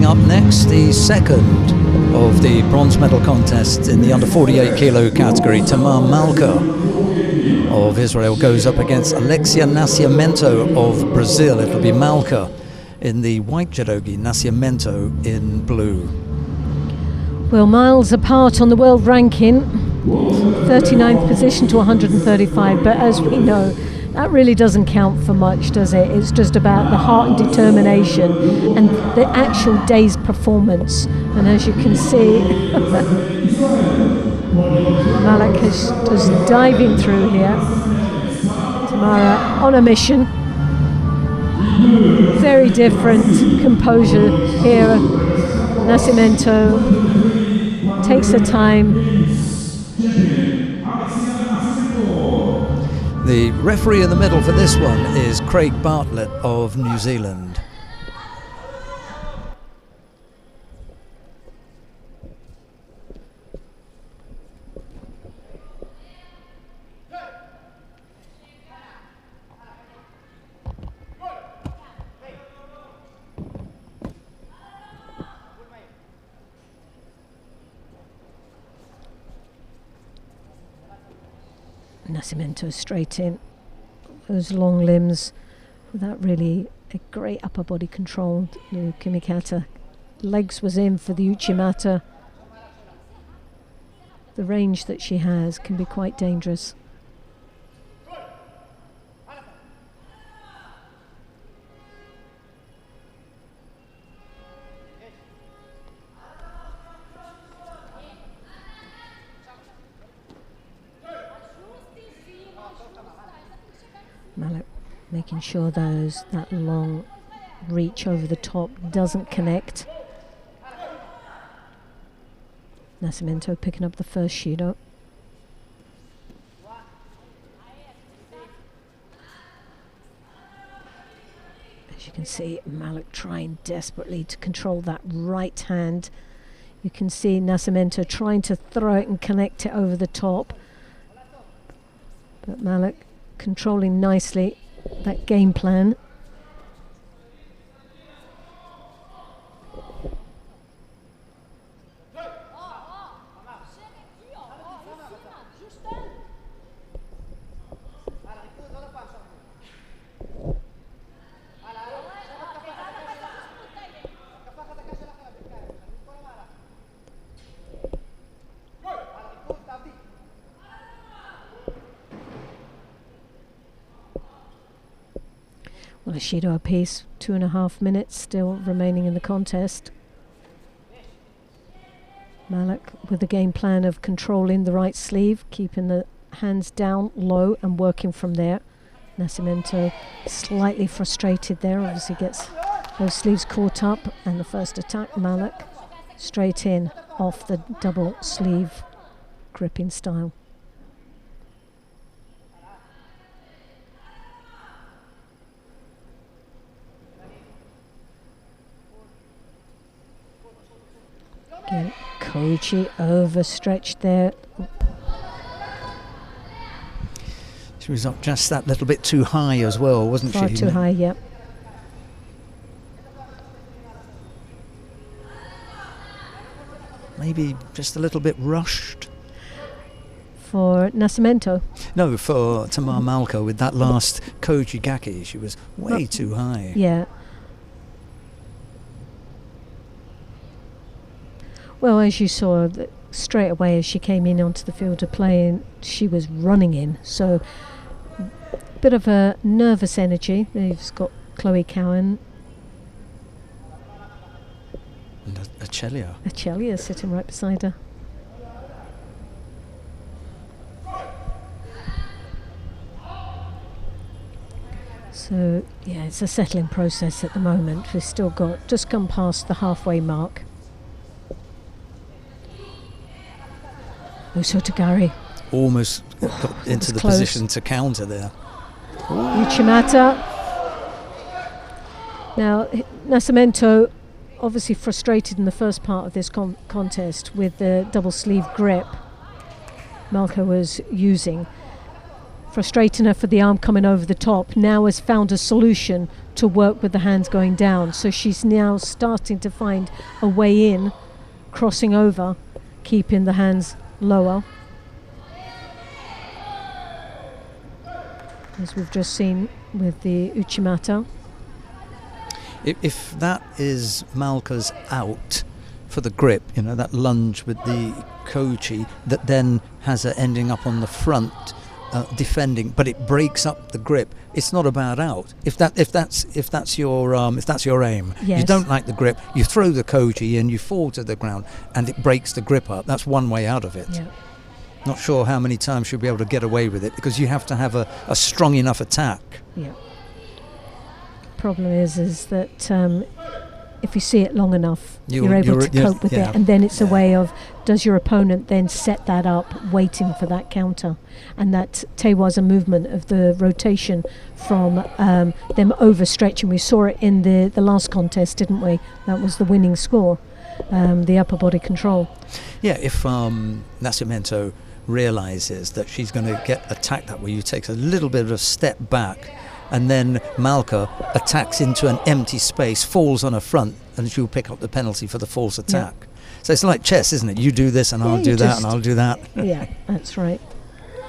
Coming up next, the second of the bronze medal contests in the under 48 kilo category. Tamar MALCA of Israel goes up against Alexia of Brazil. It'll be MALCA in the white judogi, NASCIMENTO in blue. Well, miles apart on the world ranking, 39th position to 135, but as we know, that really doesn't count for much, does it? It's just about the heart and determination and the actual day's performance. And as you can see, Malik is just diving through here. Tamara on a mission. Very different composure here. NASCIMENTO takes her time. The referee in the middle for this one is Craig Bartlett of New Zealand. NASCIMENTO straight in, those long limbs without really a great upper body control. No Kimikata. Legs was in for the Uchimata. The range that she has can be quite dangerous. Malik making sure that long reach over the top doesn't connect. NASCIMENTO picking up the first Judo. As you can see, Malik trying desperately to control that right hand. You can see NASCIMENTO trying to throw it and connect it over the top. But Malik controlling nicely that game plan. Well, a Judo apiece, 2.5 minutes still remaining in the contest. Malik with the game plan of controlling the right sleeve, keeping the hands down low and working from there. NASCIMENTO slightly frustrated there, obviously gets those sleeves caught up, and the first attack, Malik straight in off the double sleeve gripping style. Again, Koji overstretched there. She was up just that little bit too high as well, wasn't she? Far too high, yep. Maybe just a little bit rushed. For NASCIMENTO? No, for Tamar MALCA with that last Koji Gaki. She was way too high. Yeah. Well, as you saw, straight away as she came in onto the field of play, she was running in. So, bit of a nervous energy. They've got Chloe Cowan. And Alexia. Alexia sitting right beside her. So, yeah, it's a settling process at the moment. We've still got, just gone past the halfway mark. Osotogari. Almost got into the close. position to counter there. Uchimata. Now, NASCIMENTO obviously frustrated in the first part of this contest with the double sleeve grip MALCA was using. frustrating her for the arm coming over the top, now has found a solution to work with the hands going down. So she's now starting to find a way in, crossing over, keeping the hands lower. As we've just seen with the Uchimata. If that is MALCA's out for the grip, you know, that lunge with the Kochi that then has her ending up on the front defending, but it breaks up the grip, it's not a bad out. If that's your aim, yes. You don't like the grip, you throw the Kochi and you fall to the ground and it breaks the grip up. That's one way out of it. Yeah. Not sure how many times she'll be able to get away with it, because you have to have a strong enough attack. Yeah. Problem is that if you see it long enough, you're able to cope with it, and then it's a way of, does your opponent then set that up, waiting for that counter? And that Tewa's a movement of the rotation from them overstretching. We saw it in the last contest, didn't we? That was the winning score, the upper body control. Yeah, if NASCIMENTO realizes that she's going to get attacked that way, you take a little bit of a step back, and then MALCA attacks into an empty space, falls on her front, and she'll pick up the penalty for the false attack. Yeah. So it's like chess, isn't it? You do this and I'll do that and I'll do that. Yeah, that's right.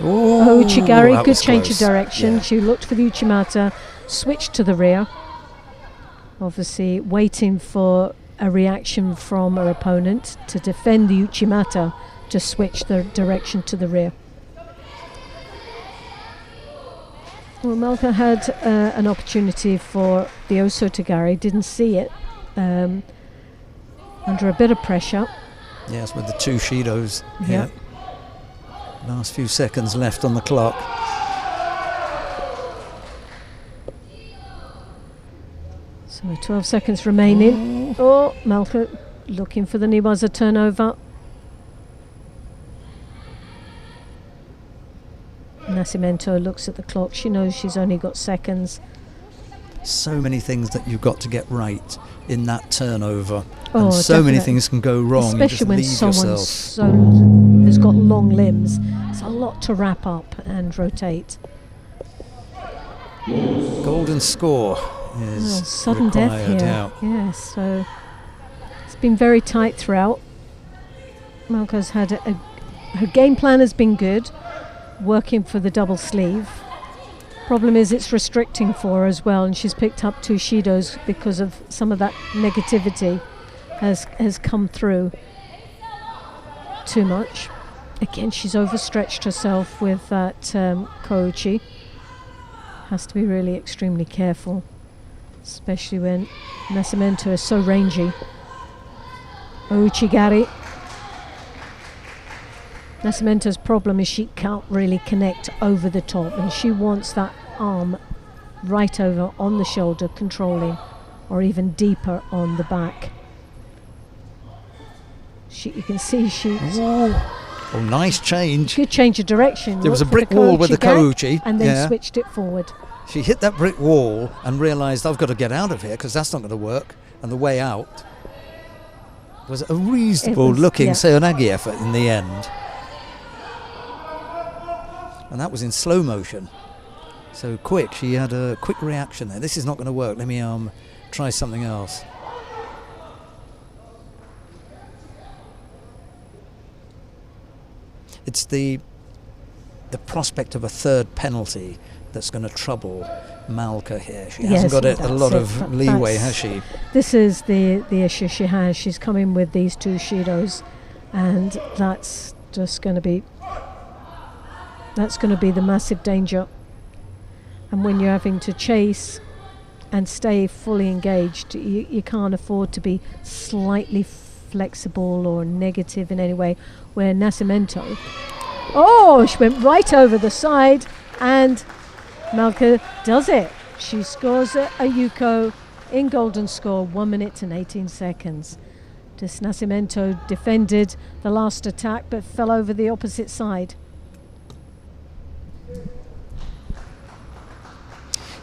Ooh, Uchigari, good change close. Of direction. Yeah. She looked for the Uchimata, switched to the rear, obviously waiting for a reaction from her opponent to defend the Uchimata, to switch the direction to the rear. Well, MALCA had an opportunity for the Osotogari, didn't see it, under a bit of pressure. Yes, with the two Shidos. Yeah. Last few seconds left on the clock. So 12 seconds remaining. Oh, MALCA looking for the Niwaza turnover. NASCIMENTO looks at the clock. She knows she's only got seconds. So many things that you've got to get right in that turnover. Oh, and so many things can go wrong. Especially when someone has got long limbs. It's a lot to wrap up and rotate. Golden score is sudden required, death here. Yeah. Yes, so it's been very tight throughout. MALCA's had her game plan has been good, working for the double sleeve. Problem is it's restricting for her as well, and she's picked up two Shidos because of some of that negativity has come through too much. Again, she's overstretched herself with that Koichi. Has to be really extremely careful, especially when NASCIMENTO is so rangy. Uchigari. NASCIMENTO's problem is she can't really connect over the top, and she wants that arm right over on the shoulder controlling, or even deeper on the back. You can see she's... Oh, nice change. Good change of direction. There was a brick wall with the Koichi. And then switched it forward. She hit that brick wall and realised, I've got to get out of here because that's not going to work. And the way out was a reasonable looking Seoinage effort in the end. And that was in slow motion. So quick, she had a quick reaction there. This is not going to work. Let me try something else. It's the prospect of a third penalty that's going to trouble MALCA here. She hasn't got a lot of leeway, has she? This is the issue she has. She's coming with these two Shidos, and that's just going to be... That's going to be the massive danger. And when you're having to chase and stay fully engaged, you can't afford to be slightly flexible or negative in any way. Where NASCIMENTO, she went right over the side, and MALCA does it. She scores a Yuko in golden score, 1 minute and 18 seconds. Just NASCIMENTO defended the last attack but fell over the opposite side.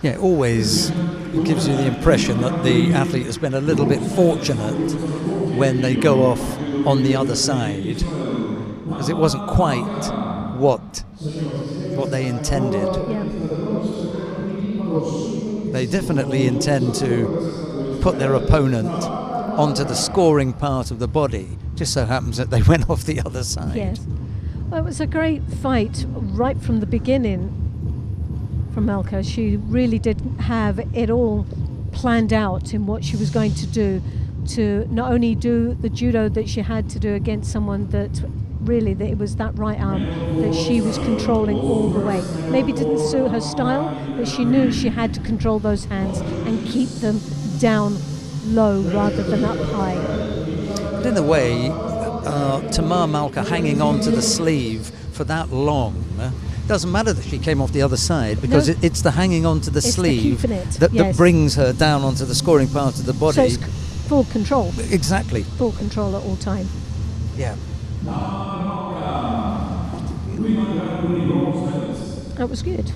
Yeah, it always gives you the impression that the athlete has been a little bit fortunate when they go off on the other side, because it wasn't quite what what they intended. Yeah. They definitely intend to put their opponent onto the scoring part of the body. Just so happens that they went off the other side. Yes. Well, it was a great fight right from the beginning from MALCA. She really did have it all planned out in what she was going to do, to not only do the judo that she had to do against someone that really, that it was that right arm that she was controlling all the way. Maybe didn't suit her style, but she knew she had to control those hands and keep them down low rather than up high. But in a way, Tamar MALCA hanging on to the sleeve for that long, doesn't matter that she came off the other side, because it's the hanging on to the sleeve that brings her down onto the scoring part of the body. So it's full control. Exactly. Full control at all time. Yeah. That was good.